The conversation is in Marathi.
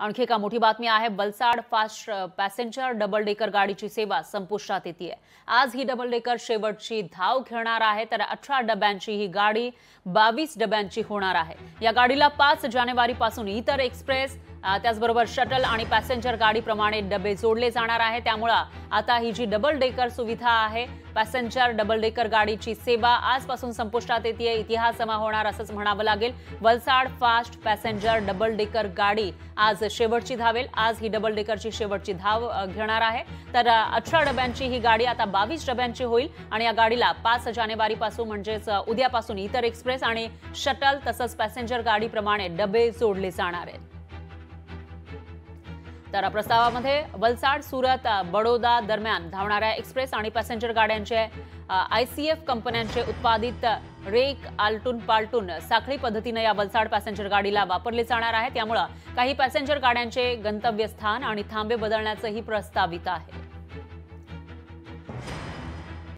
आणखी एका मोठी बातमी आहे। Valsad fast passenger double decker गाडीची सेवा संपुष्टात येते। आज ही डबल डेकर शेवटची धाव घेणार आहे, तर 18 डब्यांची ही गाडी 22 डब्यांची होणार आहे। या गाडीला 5 जानेवारी पासून इतर एक्सप्रेस त्याचबरोबर शटल आणि पॅसेंजर गाडीप्रमाणे डबे जोडले जाणार आहे। त्यामुळे आता ही जी डबल डेकर सुविधा आहे, पॅसेंजर डबल डेकर गाडीची सेवा आजपासून संपुष्टात येते। इतिहास जमा होणार असंच म्हणावं लागेल। Valsad fast passenger double decker गाडी आज शेवटची धावेल। आज ही डबल डेकरची शेवटची धाव घेणार आहे, तर 18 डब्यांची ही गाडी आता 22 डब्यांची होईल आणि या गाडीला 5 जानेवारी पासून म्हणजेच उद्यापासून इतर एक्सप्रेस आणि शटल तसंच पॅसेंजर गाडीप्रमाणे डबे जोडले जाणार आहेत। तर प्रस्तावामध्ये वलसाड सुरत बडोदा दरम्यान धावणाऱ्या एक्सप्रेस आणि पॅसेंजर गाड्यांचे ICF कंपन्यांचे उत्पादित रेक आलटून पालटून साखळी पद्धतीने या वलसाड पॅसेंजर गाडीला वापरले जाणार आहे। त्यामुळे काही पॅसेंजर गाड्यांचे गंतव्यस्थान आणि थांबे बदलण्याचंही प्रस्तावित आहे।